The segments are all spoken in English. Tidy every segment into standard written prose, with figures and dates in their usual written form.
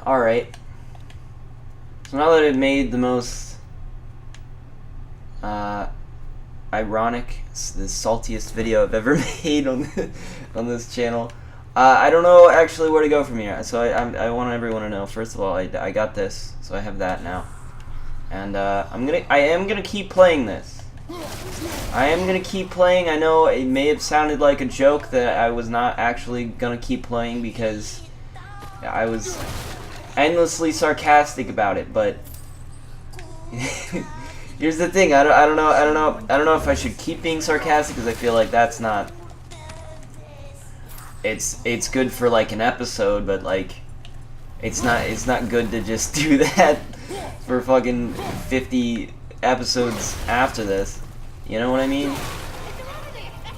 Alright. So now that I've made the most ironic, the saltiest video I've ever made on this channel, I don't know actually where to go from here. So I want everyone to know. First of all, I got this, so I have that now, and I am gonna keep playing this. I am gonna keep playing. I know it may have sounded like a joke that I was not actually gonna keep playing because I was endlessly sarcastic about it, but here's the thing. I don't know if I should keep being sarcastic because I feel like that's not. It's good for like an episode, but like it's not good to just do that for fucking 50 episodes after this. You know what I mean?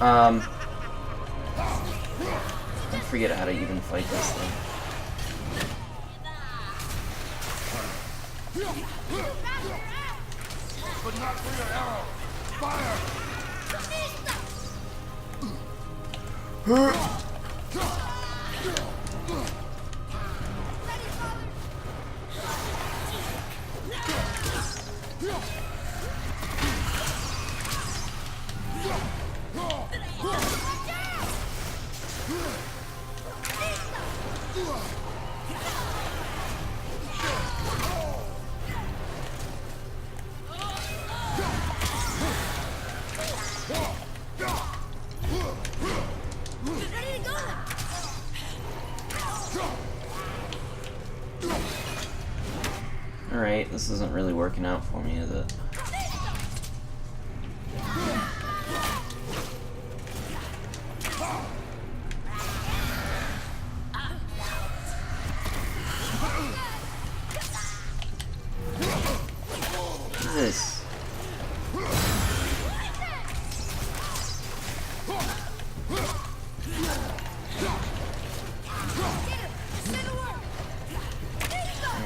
I forget how to even fight this thing. But not for your arrow. Fire! Alright, this isn't really working out for me, is it? What is this?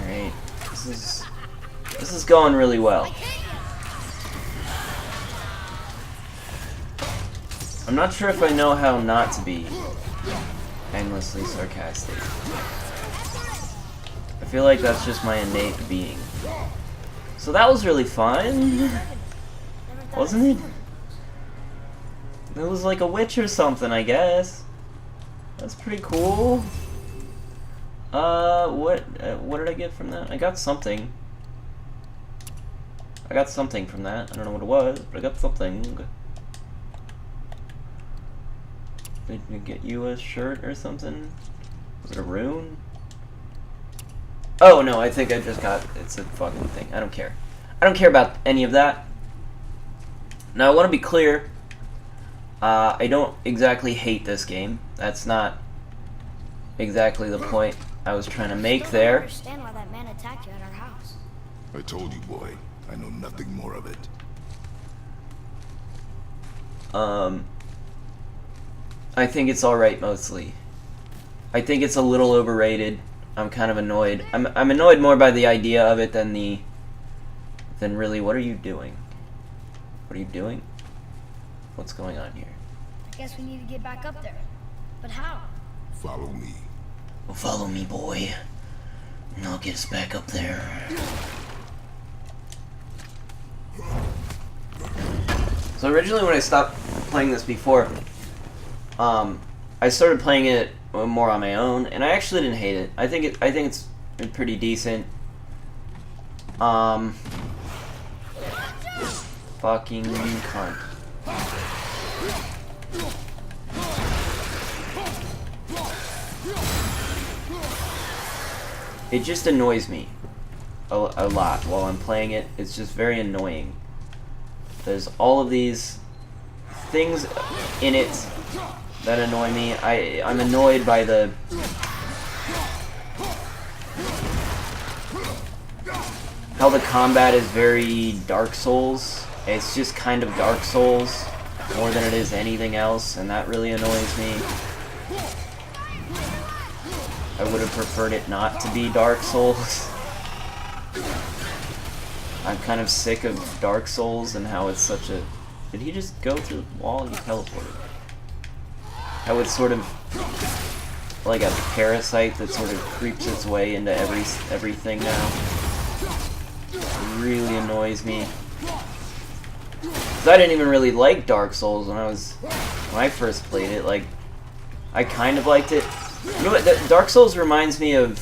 Alright, this is going really well. I'm not sure if I know how not to be endlessly sarcastic. I feel like that's just my innate being. So that was really fun, wasn't it? It was like a witch or something, I guess. That's pretty cool. What did I get from that? I got something. I got something from that. I don't know what it was, but I got something. Did I get you a shirt or something? Was it a rune? Oh no, I think I just got, it's a fucking thing. I don't care. I don't care about any of that. Now I want to be clear. I don't exactly hate this game. That's not exactly the point I was trying to make there. I understand why that man attacked you at our house. I told you, boy. I know nothing more of it. I think it's alright mostly. I think it's a little overrated. I'm kind of annoyed. I'm annoyed more by the idea of it than really what are you doing? What are you doing? What's going on here? I guess we need to get back up there. But how? Follow me. Well, follow me, boy. And I'll get us back up there. So originally when I stopped playing this before, I started playing it more on my own, and I actually didn't hate it. I think it's pretty decent. Fucking cunt. It just annoys me a lot while I'm playing it. It's just very annoying. There's all of these things in it that annoy me. I'm annoyed by the how the combat is very Dark Souls. It's just kind of Dark Souls more than it is anything else, and that really annoys me. I would have preferred it not to be Dark Souls. I'm kind of sick of Dark Souls and how it's such a... Did he just go through the wall? He teleported. How it's sort of like a parasite that sort of creeps its way into everything now. It really annoys me. 'Cause I didn't even really like Dark Souls when I first played it. Like, I kind of liked it. You know what Dark Souls reminds me of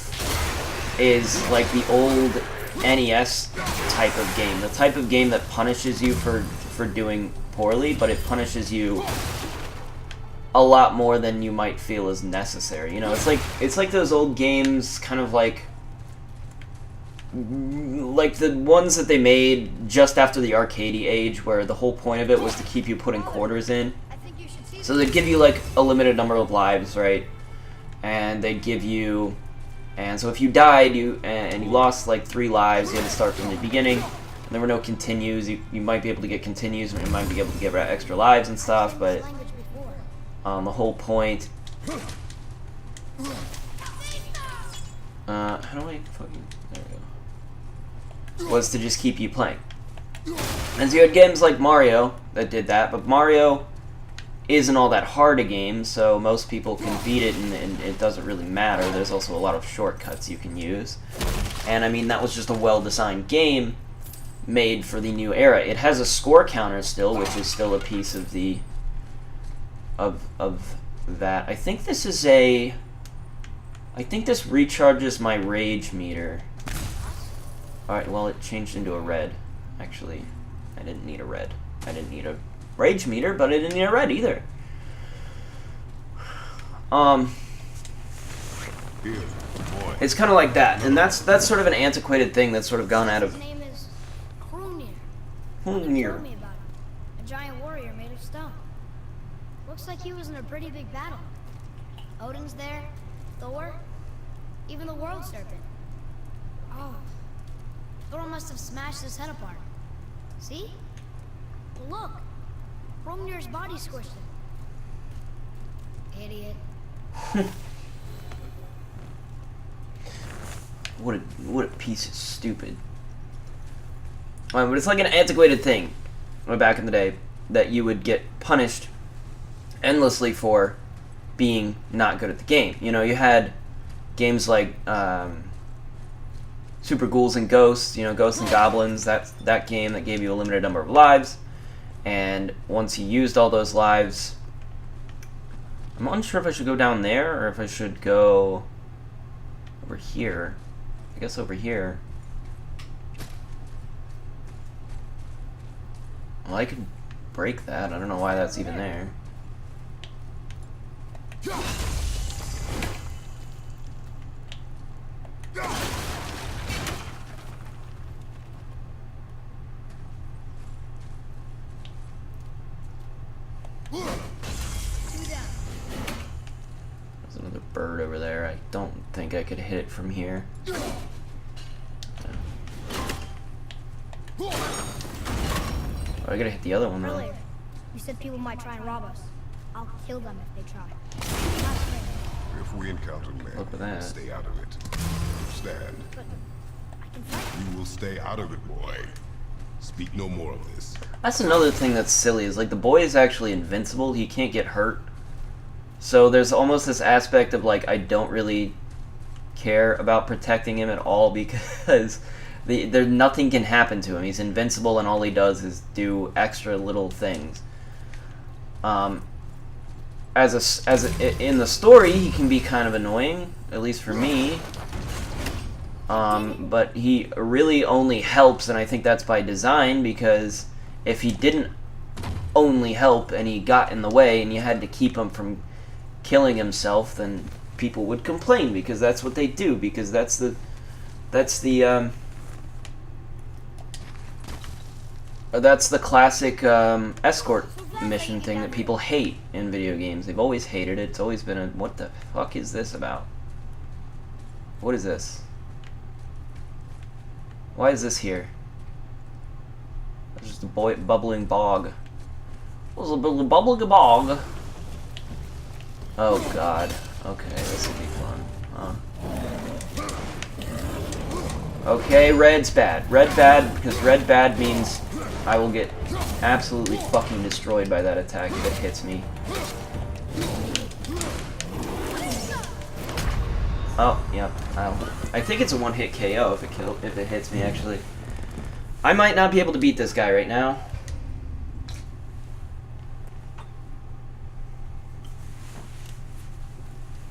is like the old NES type of game. The type of game that punishes you for doing poorly, but it punishes you a lot more than you might feel is necessary. You know, it's like those old games, kind of like the ones that they made just after the arcadey age, where the whole point of it was to keep you putting quarters in. So they'd give you like a limited number of lives, right? And they'd give you, and so if you died, and you lost like 3 lives, you had to start from the beginning. And there were no continues. You might be able to get continues, and you might be able to get extra lives and stuff, but the whole point. How do I fucking? There we go. Was to just keep you playing. And so you had games like Mario that did that, but Mario isn't all that hard a game, so most people can beat it, and it doesn't really matter. There's also a lot of shortcuts you can use. And I mean, that was just a well-designed game made for the new era. It has a score counter still, which is still a piece of the of that. I think this is I think this recharges my rage meter. Alright, well, it changed into a red. Actually, I didn't need a red. I didn't need a rage meter, but I didn't need a red either. It's kind of like that, and that's sort of an antiquated thing that's sort of gone out of. His name is Hrungnir. Hrungnir. Told me about him. A giant warrior made of stone. Looks like he was in a pretty big battle. Odin's there, Thor, even the World Serpent. Oh, Thor must have smashed his head apart. See? Well, look, Hrungnir's body squished him. Idiot. What a piece of stupid. But it's like an antiquated thing back in the day that you would get punished endlessly for being not good at the game. You know, you had games like Super Ghouls and Ghosts, you know, Ghosts and Goblins, that game that gave you a limited number of lives, and once you used all those lives, I'm unsure if I should go down there or if I should go over here. I guess over here. Well, I could break that. I don't know why that's even there. There's another bird over there. I don't think I could hit it from here. Oh, I gotta hit the other one though. Earlier, you said people might try and rob us. I'll kill them if they try. Not fair. If we encounter men, Look at that. stay out of it. Understand? But I can fight. You will stay out of it, boy. Speak no more of this. That's another thing that's silly, is like the boy is actually invincible. He can't get hurt. So there's almost this aspect of like, I don't really care about protecting him at all because nothing can happen to him. He's invincible, and all he does is do extra little things. In the story, he can be kind of annoying, at least for me. But he really only helps, and I think that's by design, because if he didn't only help and he got in the way and you had to keep him from killing himself, then people would complain, because that's what they do, because that's the classic escort mission thing that people hate in video games. They've always hated it. It's always been a, what the fuck is this about? What is this? Why is this here? It's just a bubbling bog. What's a bubbling bog? Oh god. Okay, this will be fun. Huh? Okay, red's bad. Red bad, because red bad means I will get absolutely fucking destroyed by that attack if it hits me. Oh, yep. I think it's a one-hit KO if it hits me, actually. I might not be able to beat this guy right now.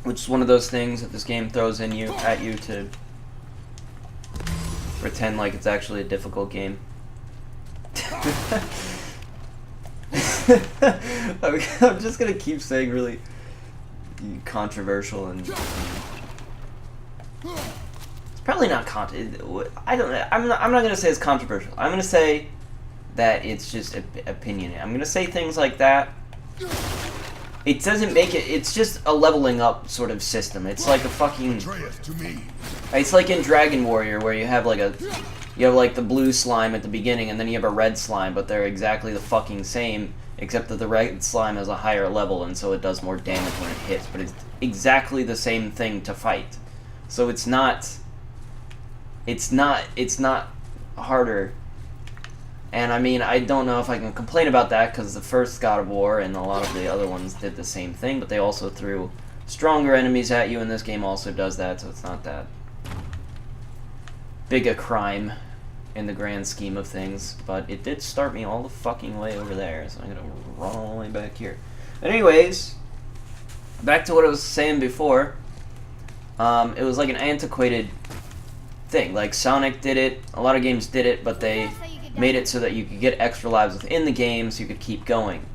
Which is one of those things that this game throws at you to pretend like it's actually a difficult game. I'm just gonna keep saying really controversial and it's probably not I'm not gonna say it's controversial. I'm gonna say that it's just opinion. I'm gonna say things like that. It doesn't make it. It's just a leveling up sort of system. It's like a fucking. It's like in Dragon Warrior where you have like the blue slime at the beginning and then you have a red slime, but they're exactly the fucking same, except that the red slime has a higher level and so it does more damage when it hits. But it's exactly the same thing to fight. So it's not harder. And I mean, I don't know if I can complain about that because the first God of War and a lot of the other ones did the same thing, but they also threw stronger enemies at you, and this game also does that, so it's not that big a crime in the grand scheme of things. But it did start me all the fucking way over there, so I'm gonna run all the way back here. But anyways, back to what I was saying before. It was like an antiquated thing. Like Sonic did it, a lot of games did it, but they made it so that you could get extra lives within the game so you could keep going.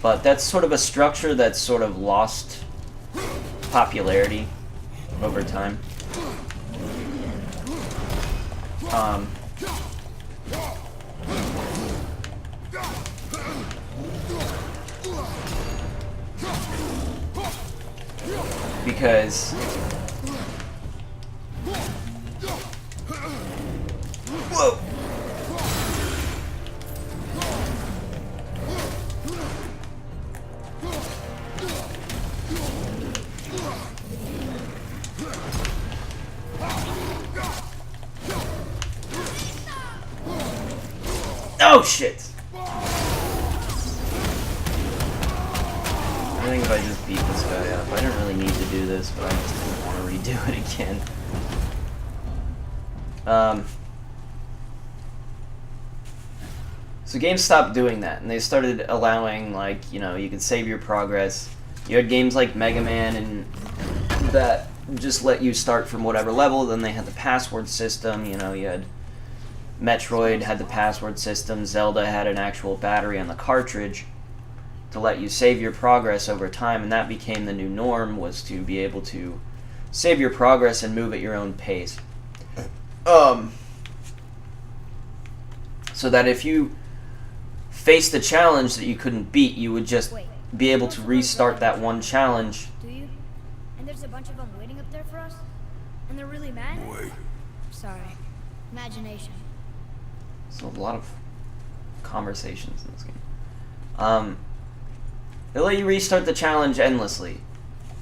But that's sort of a structure that's sort of lost popularity over time. Because whoa. Oh shit! I think if I just beat this guy up, I don't really need to do this, but I just didn't want to redo it again. So games stopped doing that, and they started allowing, like, you know, you could save your progress. You had games like Mega Man and that just let you start from whatever level. Then they had the password system, you know, you had Metroid had the password system, Zelda had an actual battery on the cartridge to let you save your progress over time, and that became the new norm, was to be able to save your progress and move at your own pace. So that if you faced a challenge that you couldn't beat, you would just be able to restart that one challenge. Do you? And there's a bunch of them waiting up there for us? And they're really mad? Boy. Sorry. Imagination. So a lot of conversations in this game. They let you restart the challenge endlessly,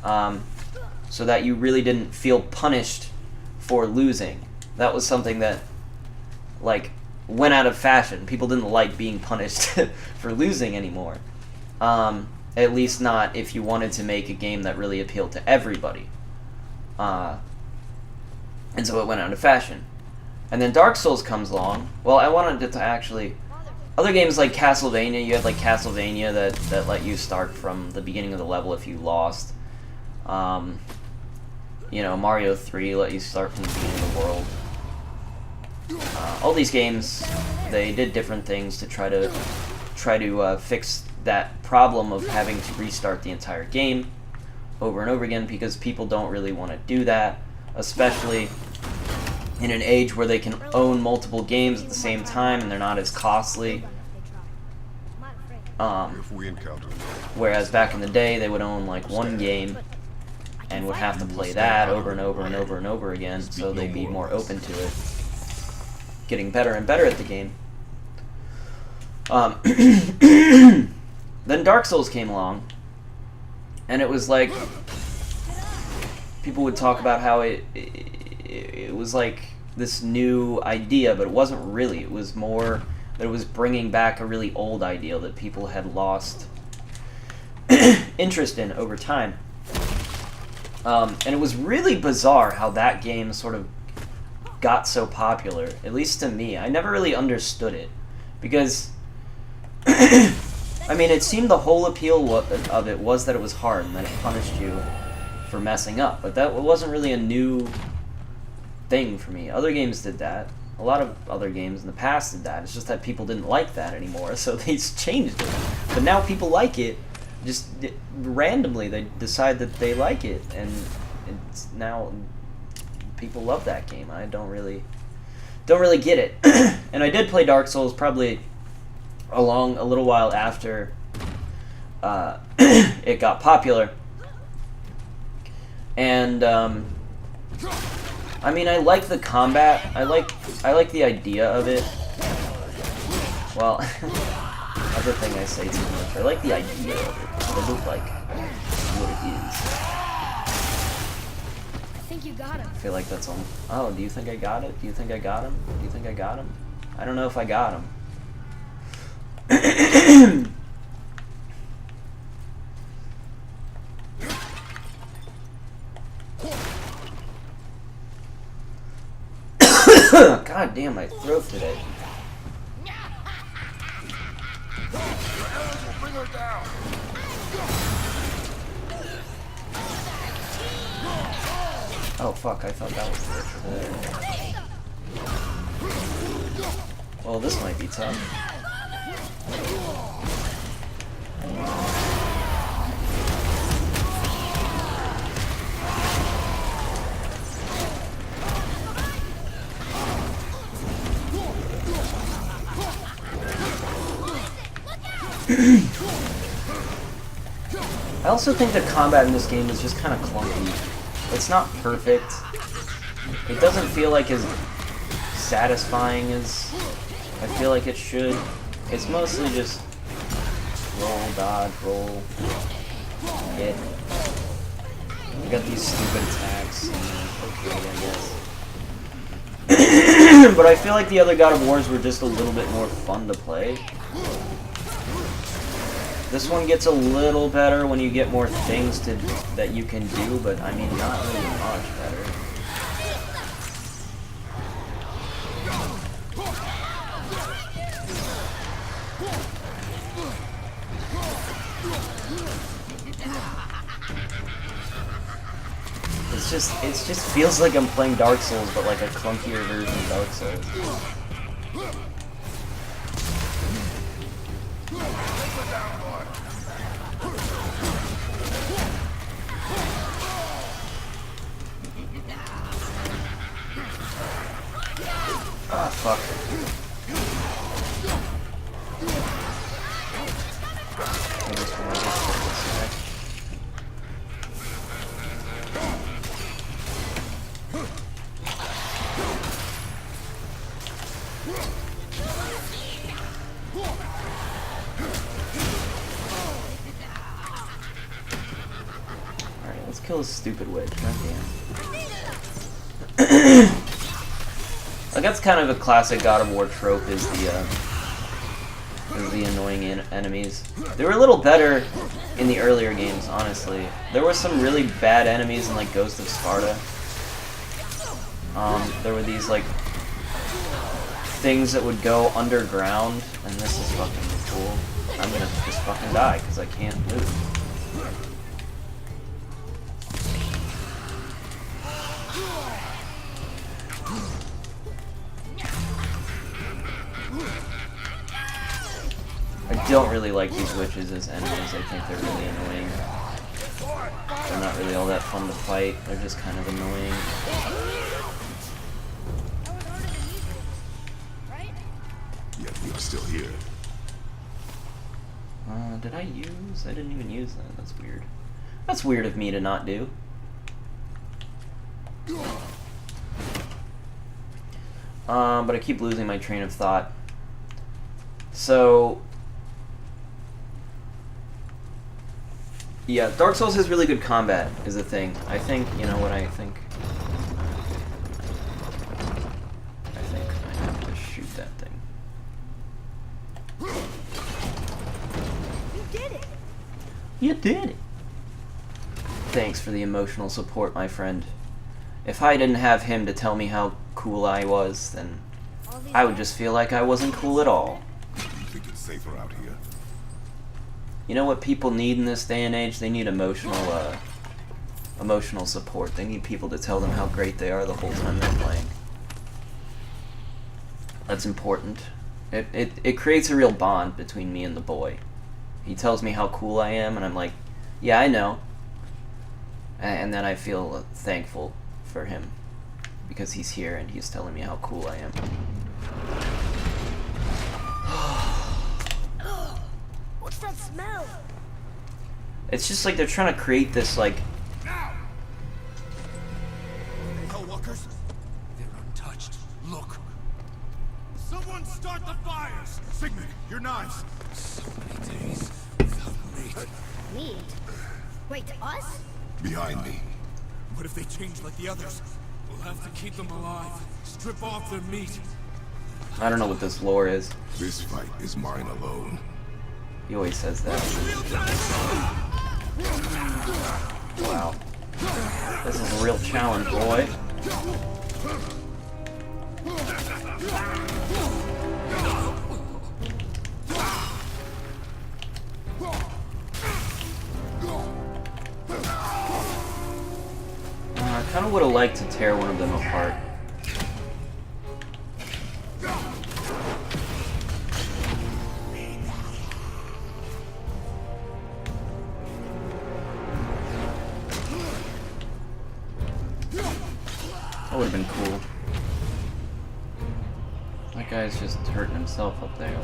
so that you really didn't feel punished for losing. That was something that, like, went out of fashion. People didn't like being punished for losing anymore. At least not if you wanted to make a game that really appealed to everybody. And so it went out of fashion. And then Dark Souls comes along. Well, I wanted it to actually... Other games like Castlevania, you had like Castlevania that let you start from the beginning of the level if you lost. You know, Mario 3 let you start from the beginning of the world. All these games, they did different things to try to fix that problem of having to restart the entire game over and over again, because people don't really want to do that, especially in an age where they can own multiple games at the same time and they're not as costly. Whereas back in the day, they would own like one game and would have to play that over and over and over and over again, so they'd be more open to it, getting better and better at the game. Then Dark Souls came along, and it was like, people would talk about how it was like this new idea, but it wasn't really. It was more that it was bringing back a really old ideal that people had lost interest in over time. And it was really bizarre how that game sort of got so popular, at least to me. I never really understood it, because I mean, it seemed the whole appeal of it was that it was hard and that it punished you for messing up, but that wasn't really a new thing for me. Other games did that. A lot of other games in the past did that. It's just that people didn't like that anymore, so they changed it. But now people like it. Just randomly, they decide that they like it, and it's now people love that game. I don't really get it. And I did play Dark Souls probably a little while after it got popular, and I mean, I like the combat. I like the idea of it. Well, other thing I say too much. I like the idea of it. But I don't like what it is. I think you got him. I feel like that's all. Oh, do you think I got it? Do you think I got him? Do you think I got him? I don't know if I got him. God damn, my throat today. Oh fuck, I thought that was there. Well, this might be tough. I also think the combat in this game is just kind of clunky. It's not perfect. It doesn't feel like as satisfying as I feel like it should. It's mostly just roll, dodge, roll, hit. You got these stupid attacks. Okay, I guess. But I feel like the other God of Wars were just a little bit more fun to play. This one gets a little better when you get more things that you can do, but I mean, not really much better. It just feels like I'm playing Dark Souls, but like a clunkier version of Dark Souls. Ah, fuck. I just want to get this back. Alright, let's kill this stupid witch. God damn. Like, that's kind of a classic God of War trope, is the annoying enemies. They were a little better in the earlier games, honestly. There were some really bad enemies in, like, Ghost of Sparta. There were these, like, things that would go underground, and this is fucking cool. I'm gonna just fucking die, because I can't move. I don't really like these witches as enemies. I think they're really annoying. They're not really all that fun to fight. They're just kind of annoying. Yet you're still here. Did I use? I didn't even use that. That's weird. That's weird of me to not do. But I keep losing my train of thought. So, yeah, Dark Souls has really good combat, is the thing. I think, you know what I think? I think I have to shoot that thing. You did it! You did it! Thanks for the emotional support, my friend. If I didn't have him to tell me how cool I was, then I would just feel like I wasn't cool at all. You think it's safer out here? You know what people need in this day and age? They need emotional support. They need people to tell them how great they are the whole time they're playing. That's important. It creates a real bond between me and the boy. He tells me how cool I am, and I'm like, yeah, I know. And then I feel thankful for him because he's here and he's telling me how cool I am. What's that smell? It's just like they're trying to create this, like... Now! Hellwalkers? They're untouched. Look. Someone start the fires! Sigmund, your knives! So many days without meat. Meat? Wait, us? Behind me. What if they change like the others? We'll have to keep them alive. Strip off their meat. I don't know what this lore is. This fight is mine alone. He always says that. Wow. This is a real challenge, boy. I kind of would have liked to tear one of them apart. That would have been cool. That guy's just hurting himself up there.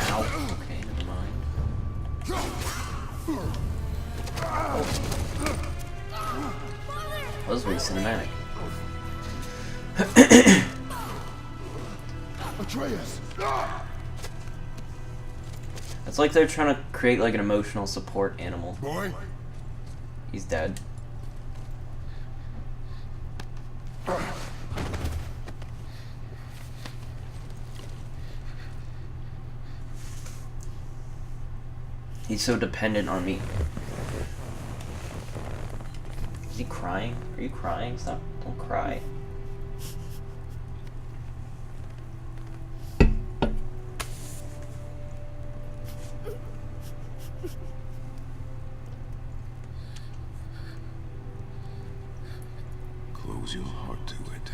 Ow. Okay, never mind. That was really cinematic. Atreus! It's like they're trying to create like an emotional support animal. Boy? He's dead. He's so dependent on me. Is he crying? Are you crying? Stop. Don't cry. Close your heart to it.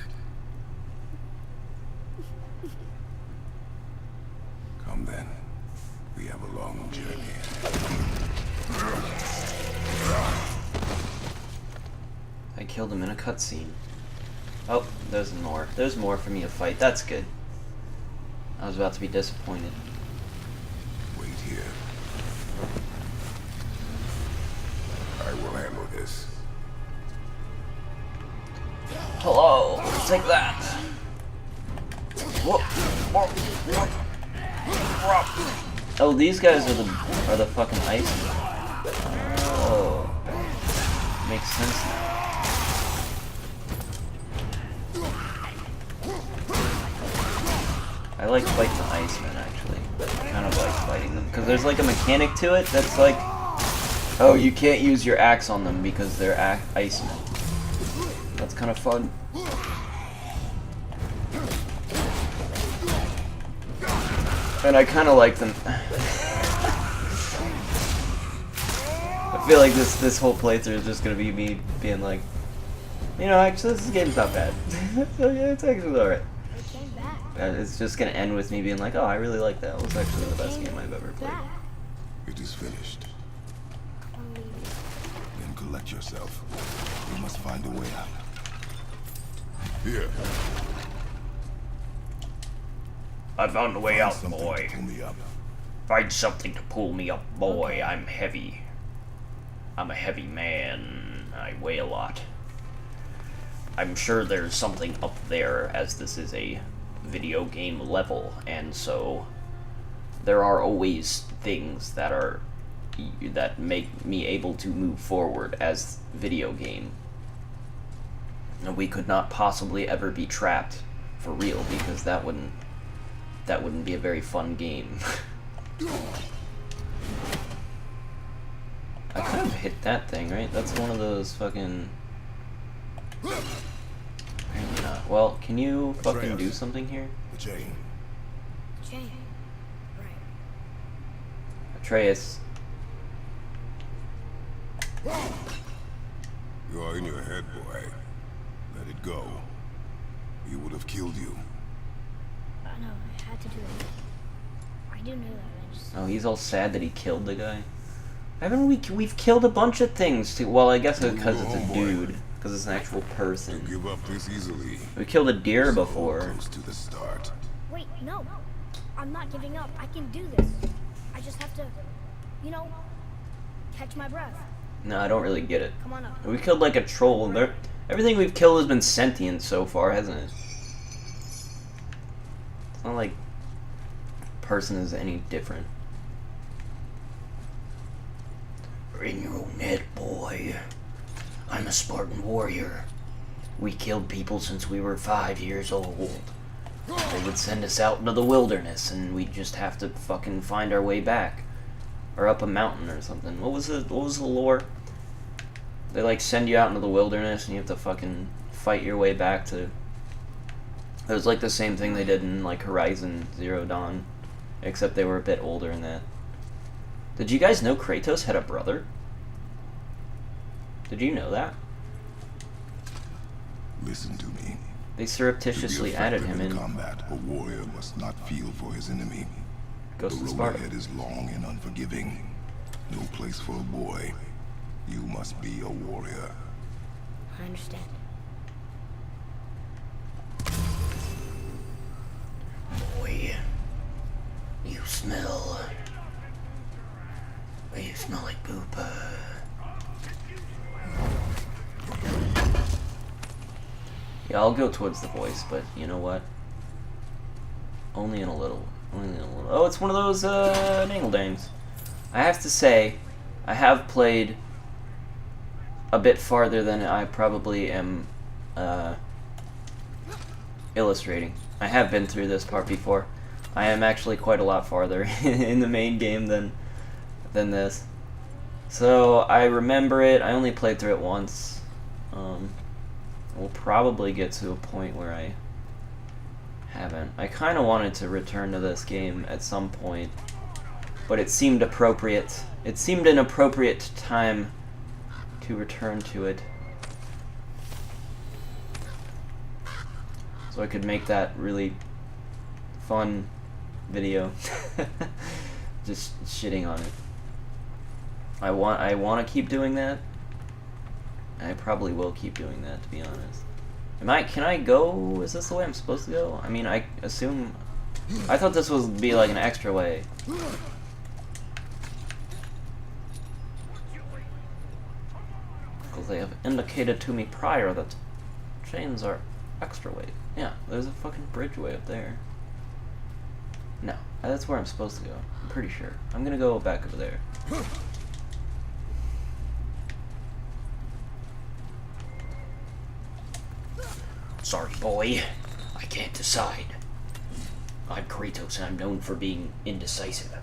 Come then. We have a long journey. I killed him in a cutscene. Oh, there's more. There's more for me to fight. That's good. I was about to be disappointed. Wait here. I will handle this. Hello, take that. Whoa, whoa, whoa. Oh, these guys are the fucking ice. Oh, makes sense now. I like fighting the Icemen actually. I kind of like fighting them because there's like a mechanic to it that's like, oh, you can't use your axe on them because they're Icemen. That's kind of fun. And I kind of like them. I feel like this whole playthrough is just gonna be me being like, you know, actually this game's not bad. So yeah, it's actually alright. It's just gonna end with me being like, oh, I really like that. It was actually the best game I've ever played. It is finished. Then collect yourself. We must find a way out. Here. I found a way out, Something boy. to pull me up. Find something to pull me up, boy. I'm heavy. I'm a heavy man. I weigh a lot. I'm sure there's something up there, as this is a video game level, and so there are always things that make me able to move forward as video game. And we could not possibly ever be trapped for real, because that wouldn't be a very fun game. I could have hit that thing, right? That's one of those fucking... Apparently not. Well, can you fucking do something here? The chain. Jane. Right. Atreus. You are in your head, boy. Let it go. He would have killed you. I know, I had to do it. I do know that, I just... Oh, he's all sad that he killed the guy. Haven't we've killed a bunch of things too. Well, I guess it's because it's a dude. Because it's an actual person. Give up this easily. We killed a deer before. Close to the start. Wait, no. I'm not giving up. I can do this. I just have to, you know, catch my breath. No, I don't really get it. Come on up. We killed like a troll. Everything we've killed has been sentient so far, hasn't it? It's not like a person is any different. We're in your own head, boy. I'm a Spartan warrior. We killed people since we were 5 years old. They would send us out into the wilderness, and we'd just have to fucking find our way back, or up a mountain or something. What was the lore? They like send you out into the wilderness, and you have to fucking fight your way back to. It was like the same thing they did in like Horizon Zero Dawn, except they were a bit older in that. Did you guys know Kratos had a brother? Did you know that? Listen to me. They surreptitiously added him in combat. A warrior must not feel for his enemy. Ghost The of road Sparta. ahead is long and unforgiving. No place for a boy. You must be a warrior. I understand. Boy, you smell. You smell like poop. Yeah, I'll go towards the voice, but you know what? Only in a little. Only in a little. Oh, it's one of those dangle-dangs. I have to say, I have played a bit farther than I probably am illustrating. I have been through this part before. I am actually quite a lot farther in the main game than this. So I remember it. I only played through it once. We'll probably get to a point where I haven't. I kind of wanted to return to this game at some point, but it seemed appropriate. It seemed an appropriate time to return to it, so I could make that really fun video. Just shitting on it. I want to keep doing that. I probably will keep doing that, to be honest. Can I go? Is this the way I'm supposed to go? I mean, I assume. I thought this would be like an extra way. Because they have indicated to me prior that chains are extra weight. Yeah, there's a fucking bridge way up there. No, that's where I'm supposed to go. I'm pretty sure. I'm gonna go back over there. Sorry, boy. I can't decide. I'm Kratos, and I'm known for being indecisive.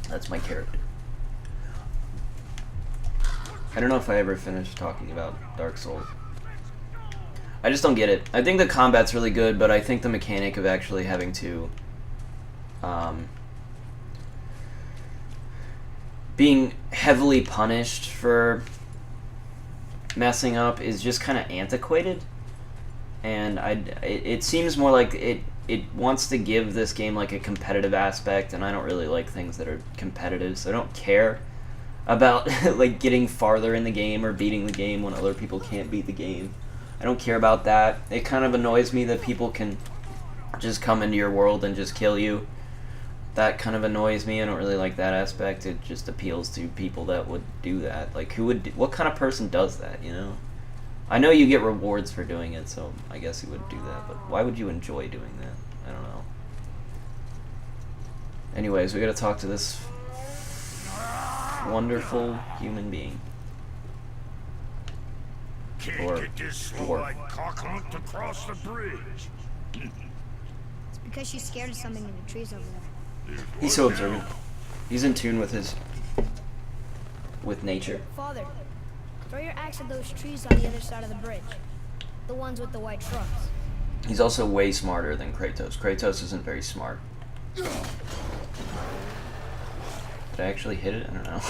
That's my character. I don't know if I ever finished talking about Dark Souls. I just don't get it. I think the combat's really good, but I think the mechanic of actually having to being heavily punished for messing up is just kind of antiquated, and it seems more like it wants to give this game like a competitive aspect, and I don't really like things that are competitive, so I don't care about like getting farther in the game or beating the game when other people can't beat the game. I don't care about that. It kind of annoys me that people can just come into your world and just kill you. That kind of annoys me. I don't really like that aspect. It just appeals to people that would do that. Like, what kind of person does that, you know? I know you get rewards for doing it, so I guess you would do that, but why would you enjoy doing that? I don't know. Anyways, we gotta talk to this wonderful human being. Can't get this slow-eyed cockhunt to cross the bridge. It's because she's scared of something in the trees over there. He's so observant. He's in tune with nature. Father, throw your axe at those trees on the other side of the bridge. The ones with the white trucks. He's also way smarter than Kratos. Kratos isn't very smart. Did I actually hit it? I don't know.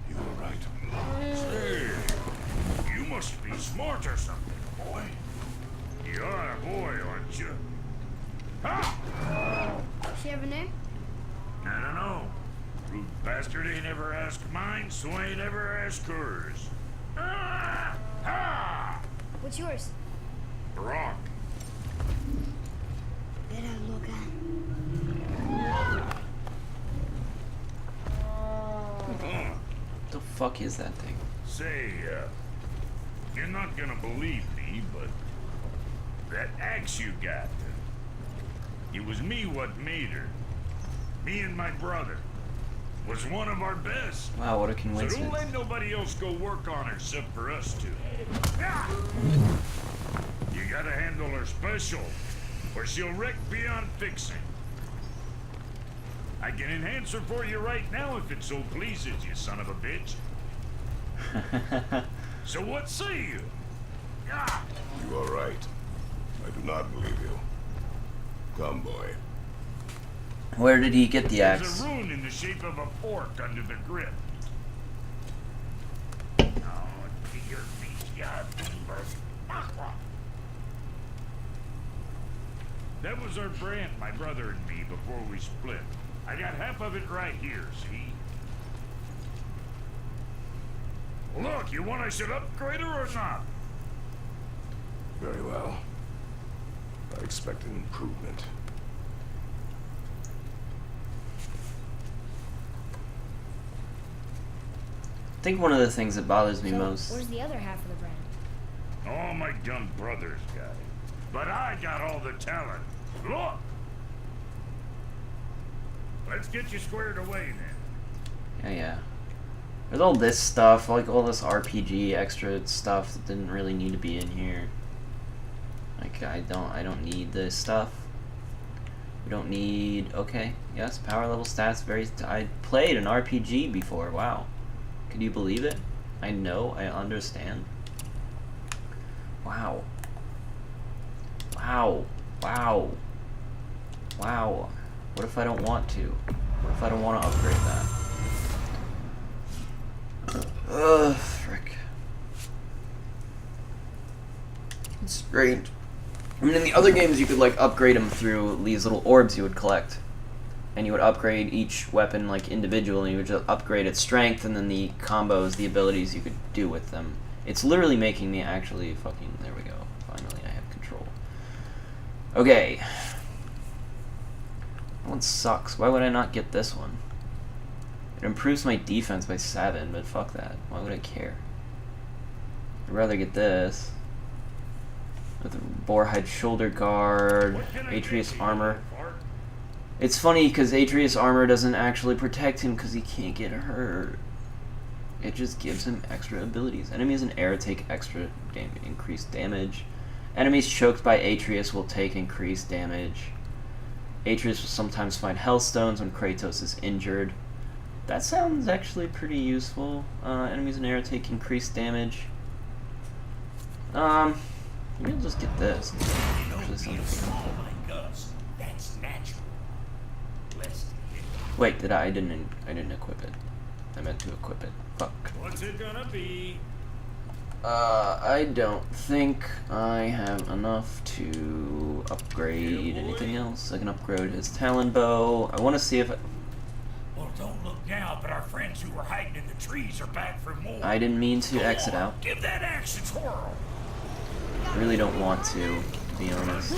You were right. Say, you must be smart or something, boy. You're a boy, aren't you? Ha! She have a name? I don't know. Rude bastard ain't ever asked mine, so ain't ever asked hers. Ah! Ha! What's yours? Brock. Better look at. What the fuck is that thing? Say, you're not gonna believe me, but that axe you got, it was me what made her. Me and my brother. Was one of our best. Wow, what a So coincidence. don't let nobody else go work on her except for us two. Ah! You gotta handle her special, or she'll wreck beyond fixing. I can enhance her for you right now if it so pleases you, son of a bitch. So what say you? Ah! You are right. I do not believe you. Come, boy. Where did he get the There's axe? a rune in the shape of a fork under the grip. Oh, dear me, yeah, that was our brand, my brother and me, before we split. I got half of it right here, see? Look, you want I should upgrade her or not? Very well. I expect an improvement. I think one of the things that bothers me So, most. where's the other half of the brand? All my dumb brothers got it. But I got all the talent. Look! Let's get you squared away then. Yeah. There's all this stuff, like all this RPG extra stuff that didn't really need to be in here. Like I don't need this stuff. We don't need. Okay, yes, power level stats. I played an RPG before. Wow, could you believe it? I know. I understand. Wow. Wow. Wow. Wow. What if I don't want to? What if I don't want to upgrade that? Ugh, frick. It's strange. I mean, in the other games, you could, like, upgrade them through these little orbs you would collect. And you would upgrade each weapon, like, individually. You would just upgrade its strength, and then the combos, the abilities you could do with them. It's literally making me actually fucking... There we go. Finally, I have control. Okay. That one sucks. Why would I not get this one? It improves my defense by 7, but fuck that. Why would I care? I'd rather get this. With a Boarhide shoulder guard, Atreus armor. It's funny because Atreus armor doesn't actually protect him because he can't get hurt. It just gives him extra abilities. Enemies in air take extra increased damage. Enemies choked by Atreus will take increased damage. Atreus will sometimes find hellstones when Kratos is injured. That sounds actually pretty useful. Enemies in air take increased damage. Maybe I'll just get this. Actually sounds pretty cool. Wait, did I didn't equip it. I meant to equip it. Fuck. What's it gonna be? I don't think I have enough to upgrade anything else. I can upgrade his Talon Bow. I want to see if Well, don't look now, but our friends who were hiding in the trees are back for more. I didn't mean to exit out. Give that axe a twirl. I really don't want to be honest.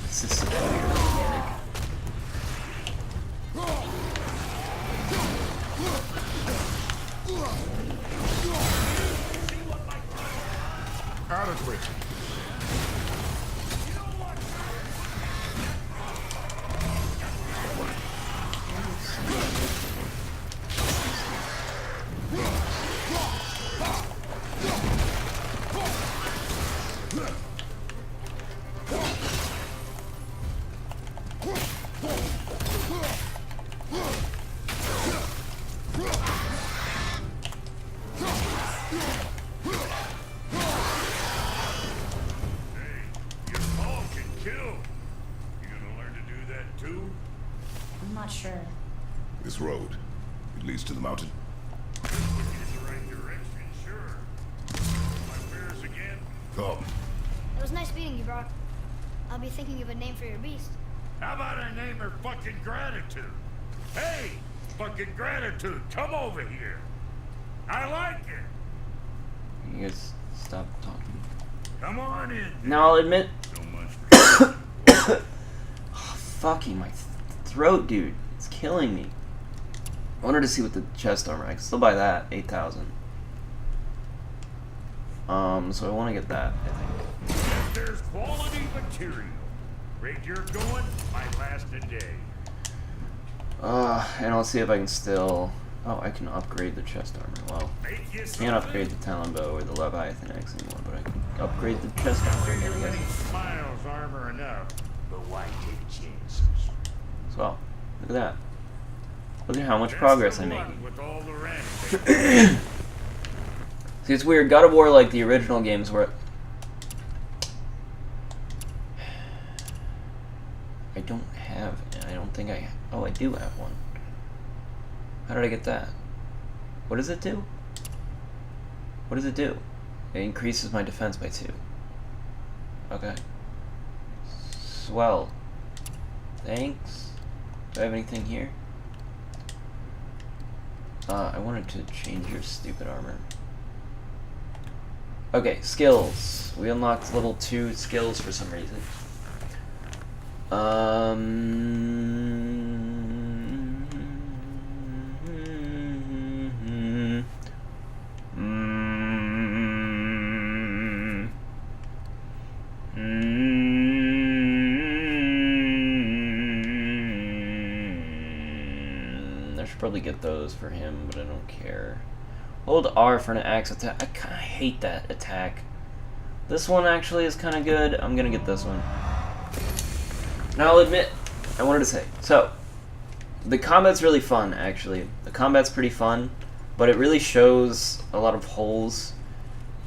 This is such a weird mechanic. too? I'm not sure. This road, it leads to the mountain. In the right direction, sure. My wares again? Come. It was nice meeting you, bro. I'll be thinking of a name for your beast. How about I name her fucking Gratitude? Hey, fucking Gratitude, come over here. I like it. You guys stop talking. Come on in. Now I'll admit. So much for Oh, fucking my throat, dude. It's killing me. I wanted to see what the chest armor. I can still buy that. 8,000. So I want to get that, I think. If there's quality material, rate you're going might last a day. And I'll see if I can still... Oh, I can upgrade the chest armor. Well, Make you can't something. upgrade the Talon Bow or the Leviathan Axe anymore, but I can upgrade the chest armor Figure again, I any guess. smiles armor enough, but why take chances? So, look at that. Look at how much Best progress of I'm luck making. with all the ranting. See, it's weird. God of War, like the original games, where I don't have. I don't think I. Oh, I do have one. How did I get that? What does it do? What does it do? It increases my defense by 2. Okay. Swell. Thanks. Do I have anything here? I wanted to change your stupid armor. Okay, skills. We unlocked level 2 skills for some reason. I should probably get those for him, but I don't care. Hold R for an axe attack. I kind of hate that attack. This one actually is kind of good. I'm gonna get this one. Now I'll admit, I wanted to say, so, the combat's really fun, actually. The combat's pretty fun, but it really shows a lot of holes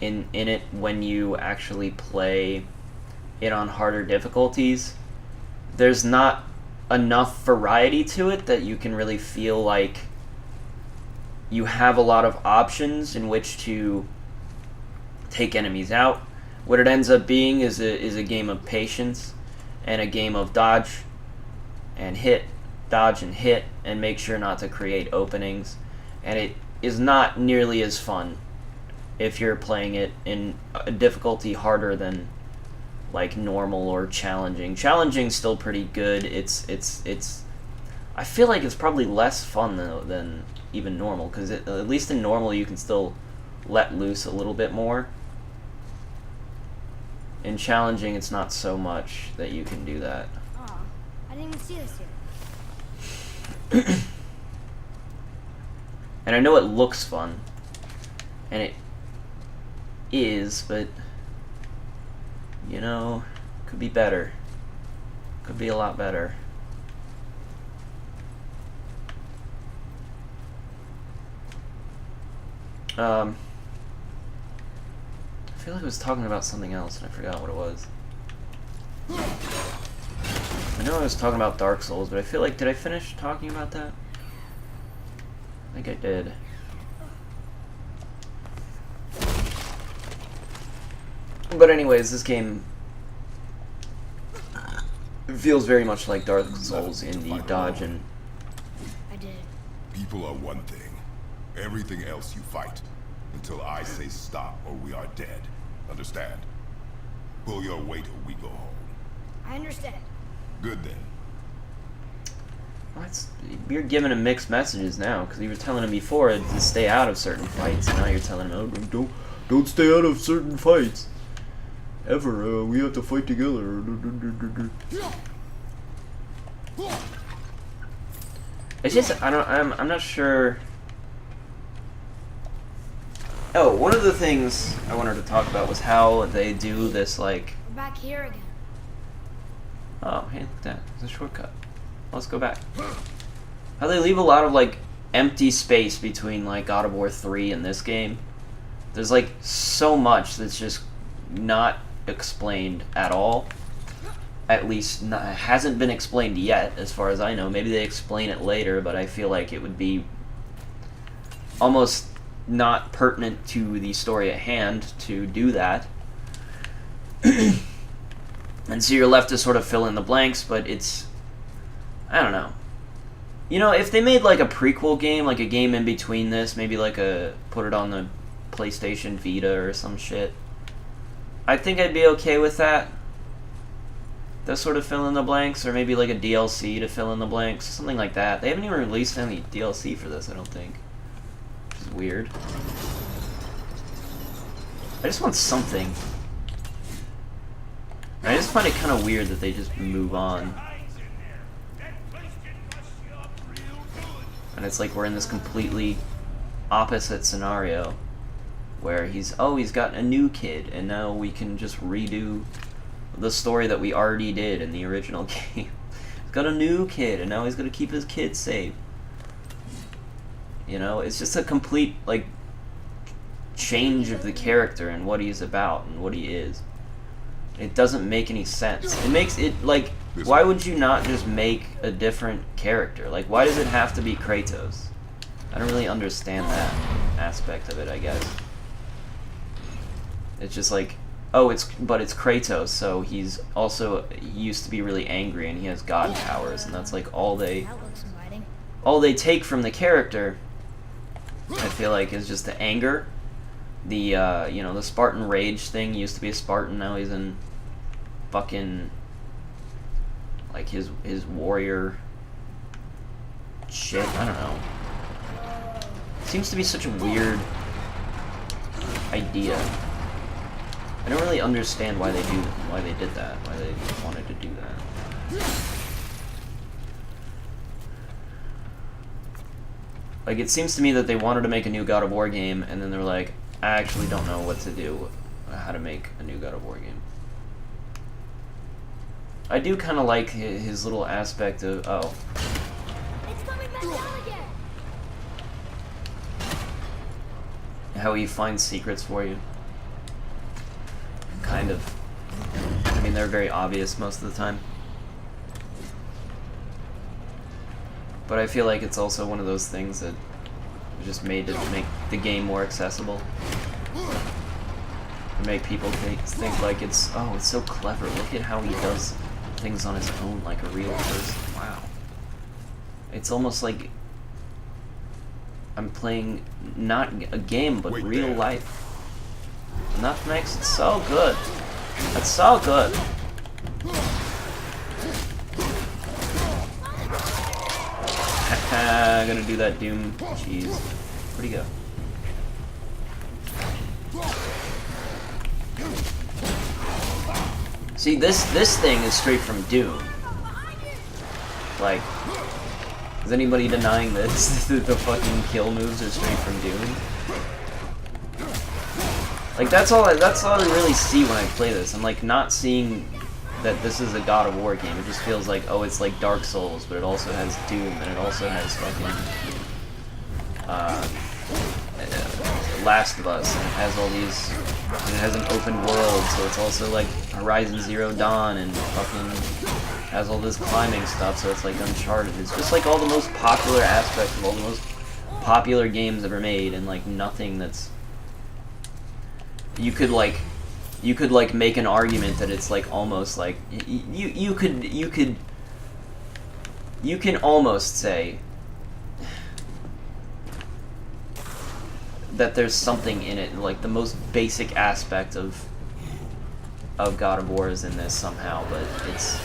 in it when you actually play it on harder difficulties. There's not enough variety to it that you can really feel like you have a lot of options in which to take enemies out. What it ends up being is a game of patience and a game of dodge and hit, dodge and hit, and make sure not to create openings. And it is not nearly as fun if you're playing it in a difficulty harder than like normal or challenging. Challenging's still pretty good. It's I feel like it's probably less fun though than even normal, because at least in normal you can still let loose a little bit more. In challenging, it's not so much that you can do that. Aw, I didn't even see this yet. And I know it looks fun, and it is, but you know, could be better. Could be a lot better. I feel like I was talking about something else and I forgot what it was. I know I was talking about Dark Souls, but I feel like, did I finish talking about that? I think I did. But anyways, this game feels very much like Dark Souls in the dodge and... I did. People are one thing. Everything else you fight. Until I say stop or we are dead. Understand? Pull your weight or we go home. I understand. Good then. You're giving him mixed messages now, because you were telling him before to stay out of certain fights, and now you're telling him, oh, don't stay out of certain fights. Ever, we have to fight together. It's just, I'm not sure. Oh, one of the things I wanted to talk about was how they do this, like... We're back here again. Oh, hey, look at that. It's a shortcut. Let's go back. How they leave a lot of, like, empty space between, like, God of War 3 and this game. There's, like, so much that's just not explained at all. at least hasn't been explained yet, as far as I know. Maybe they explain it later, but I feel like it would be almost not pertinent to the story at hand to do that. And so you're left to sort of fill in the blanks, but it's... I don't know. You know, if they made like a prequel game, like a game in between this, maybe like put it on the PlayStation Vita or some shit, I think I'd be okay with that. To sort of fill in the blanks, or maybe like a DLC to fill in the blanks, something like that. They haven't even released any DLC for this, I don't think. Which is weird. I just want something. I just find it kind of weird that they just move on. And it's like we're in this completely opposite scenario where he's got a new kid, and now we can just redo the story that we already did in the original game. He's got a new kid, and now he's going to keep his kid safe. You know, it's just a complete, like, change of the character and what he's about and what he is. It doesn't make any sense. It makes it, like, why would you not just make a different character? Like, why does it have to be Kratos? I don't really understand that aspect of it, I guess. It's just like, oh, but it's Kratos, so he used to be really angry and he has god powers, and that's like all they take from the character, I feel like, is just the anger. The, you know, the Spartan rage thing. He used to be a Spartan, now he's in fucking, like, his warrior shit. I don't know. Seems to be such a weird idea. I don't really understand why they did that, why they wanted to do that. Like, it seems to me that they wanted to make a new God of War game, and then they're like, I actually don't know what to do, how to make a new God of War game. I do kind of like his little aspect of, oh. It's coming back down again. How he finds secrets for you. Kind of. I mean, they're very obvious most of the time. But I feel like it's also one of those things that was just made to make the game more accessible. To make people think like it's so clever. Look at how he does things on his own like a real person. Wow. It's almost like I'm playing not a game, but real life. And that makes it so good. That's so good. Haha, gonna do that Doom. Jeez. Where'd he go? See, this thing is straight from Doom. Like, is anybody denying this? The fucking kill moves are straight from Doom. Like, that's all I really see when I play this. I'm like not seeing that this is a God of War game. It just feels like, oh, it's like Dark Souls, but it also has Doom, and it also has fucking Last of Us, and it has all these, and it has an open world, so it's also like Horizon Zero Dawn, and fucking has all this climbing stuff, so it's like Uncharted. It's just like all the most popular aspects of all the most popular games ever made, and like nothing that's... You could make an argument that it's like almost like you can almost say that there's something in it, like the most basic aspect of God of War is in this somehow, but it's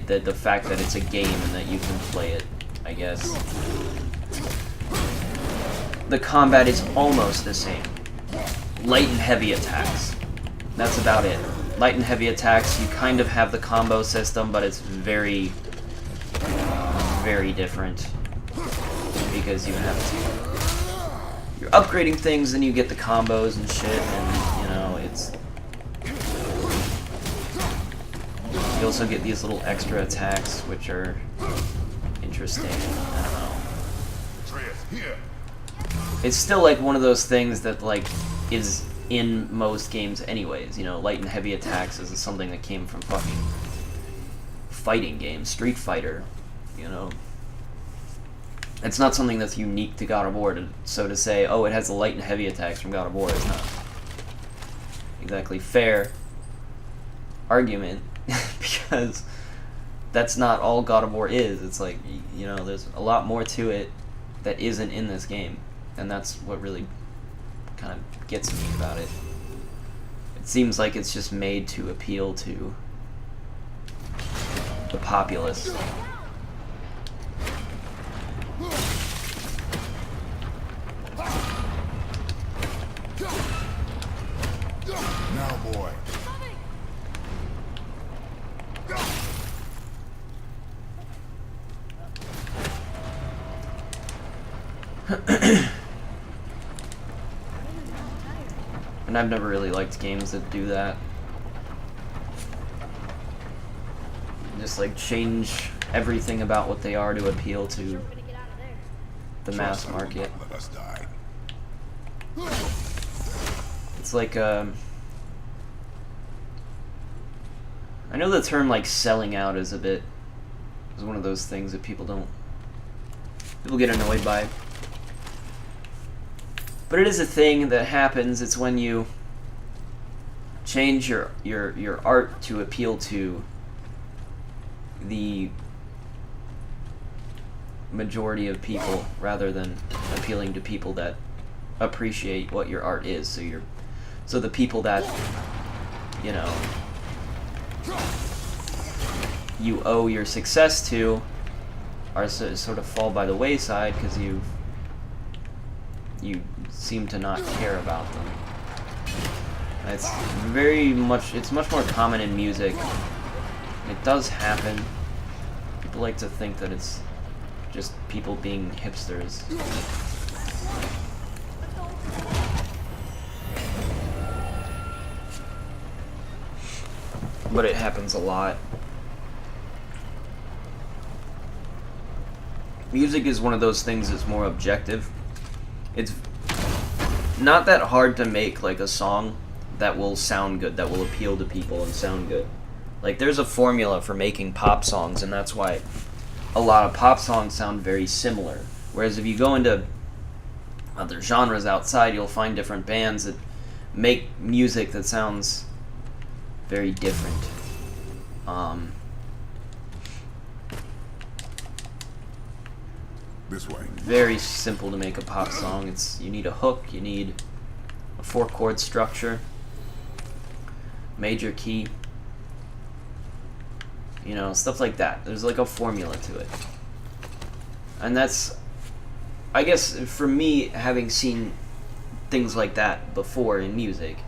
the fact that it's a game and that you can play it, I guess. The combat is almost the same. Light and heavy attacks. That's about it. Light and heavy attacks, you kind of have the combo system, but it's very, very different. Because you have to... You're upgrading things and you get the combos and shit, and, you know, it's... You also get these little extra attacks, which are interesting. I don't know. It's still like one of those things that, like, is in most games anyways. You know, light and heavy attacks is something that came from fucking fighting games, Street Fighter, you know. It's not something that's unique to God of War, so to say, oh, it has the light and heavy attacks from God of War is not exactly fair argument, because that's not all God of War is. It's like, you know, there's a lot more to it that isn't in this game, and that's what really kind of gets me about it. It seems like it's just made to appeal to the populace. Now, boy. And I've never really liked games that do that. Just like change everything about what they are to appeal to the mass market. Let us die. It's like, I know the term like selling out is one of those things that people get annoyed by. But it is a thing that happens. It's when you change your art to appeal to the majority of people rather than appealing to people that appreciate what your art is. So the people that, you know, you owe your success to are sort of fall by the wayside because you seem to not care about them. It's much more common in music. It does happen. People like to think that it's just people being hipsters. But it happens a lot. Music is one of those things that's more objective. It's not that hard to make like a song that will sound good, that will appeal to people and sound good. Like there's a formula for making pop songs, and that's why a lot of pop songs sound very similar. Whereas if you go into other genres outside, you'll find different bands that make music that sounds very different. This way. Very simple to make a pop song. You need a hook, you need a 4-chord structure, major key, you know, stuff like that. There's like a formula to it. And that's, I guess, for me, having seen things like that before in music,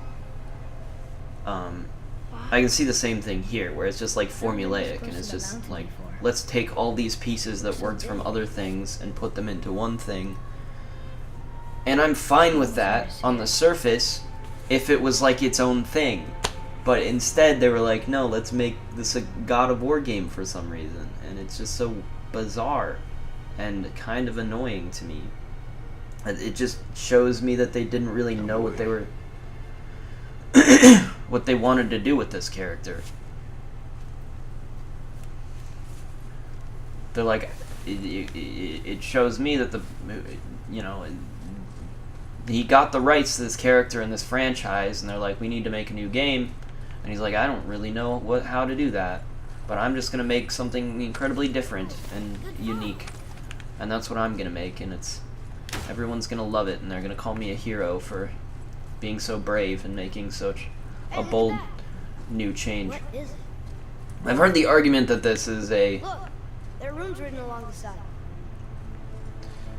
I can see the same thing here, where it's just like formulaic, and it's just like, let's take all these pieces that worked from other things and put them into one thing. And I'm fine with that on the surface if it was like its own thing. But instead they were like, no, let's make this a God of War game for some reason. And it's just so bizarre and kind of annoying to me. It just shows me that they didn't really know what they were what they wanted to do with this character. They're like, it shows me that he got the rights to this character in this franchise, and they're like, we need to make a new game, and he's like, I don't really know how to do that, but I'm just gonna make something incredibly different and unique, and that's what I'm gonna make, and everyone's gonna love it, and they're gonna call me a hero for being so brave and making such a bold new change. What is it? I've heard the argument that this is a Look, there are runes written along the side.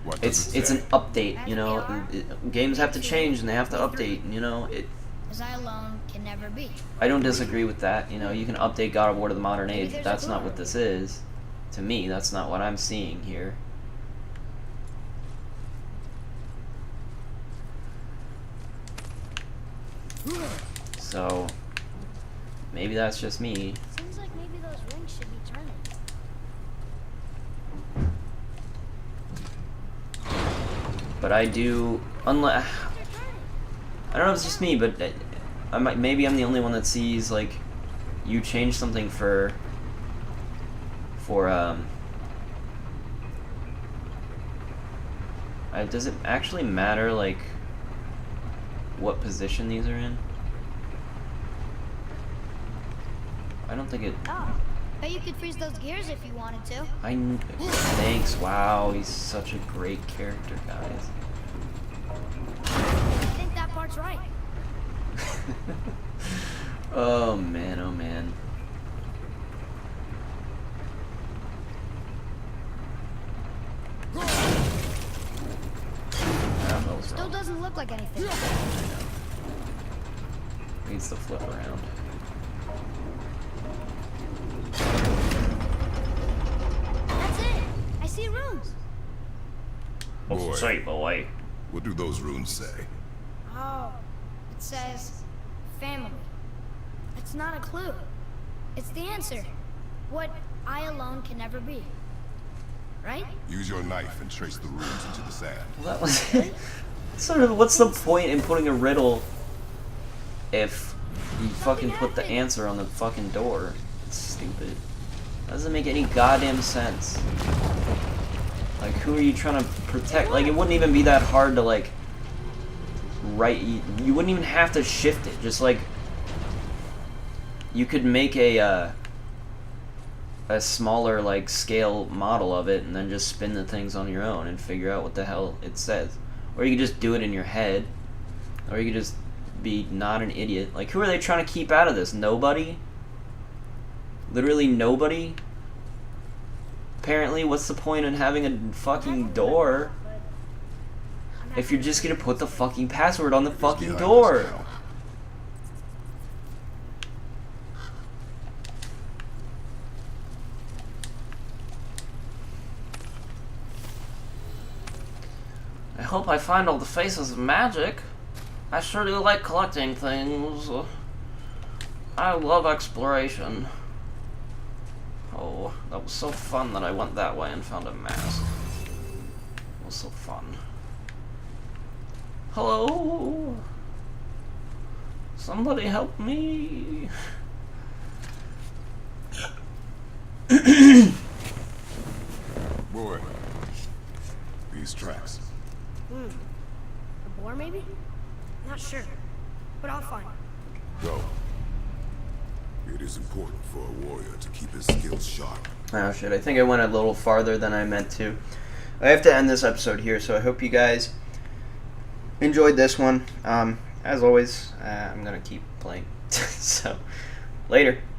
What does it's it an say? update, you know. Games have to change and they have to update, you know. As I alone can never be. I don't disagree with that, you know. You can update God of War to the modern age, but there's that's a not clue. what this is. To me, that's not what I'm seeing here. So maybe that's just me. Seems like maybe those rings should be turning. But I do, I don't don't know if it's just me, but maybe I'm the only one that sees, like, you change something for does it actually matter, like, what position these are in? I don't think it... Oh, bet you could freeze those gears if you wanted to. Thanks, wow, he's such a great character, guys. I think that part's right. Oh man, oh man. Still doesn't look like anything. Needs to flip around. That's it. I see runes. Boy. Say, boy. What do those runes say? Oh, it says family. That's not a clue. It's the answer. What I alone can never be. Right? Use your knife and trace the runes into the sand. Well, that was sort of. What's the point in putting a riddle if you fucking put the answer on the fucking door? It's stupid. That doesn't make any goddamn sense. Like, who are you trying to protect? Like, it wouldn't even be that hard to, like, write. You wouldn't even have to shift it. Just, like, you could make a smaller, like, scale model of it and then just spin the things on your own and figure out what the hell it says. Or you could just do it in your head. Or you could just be not an idiot. Like, who are they trying to keep out of this? Nobody? Literally nobody? Apparently, what's the point in having a fucking door if you're just gonna put the fucking password on the fucking Behind door? us now. I hope I find all the faces of magic. I sure do like collecting things. I love exploration. Oh, that was so fun that I went that way and found a mask. It was so fun. Hello? Somebody help me. Boy, these tracks. A boar, maybe? Not sure. But I'll find it. Go. It is important for a warrior to keep his skills sharp. Oh shit, I think I went a little farther than I meant to. I have to end this episode here, so I hope you guys enjoyed this one. As always, I'm gonna keep playing. So, later.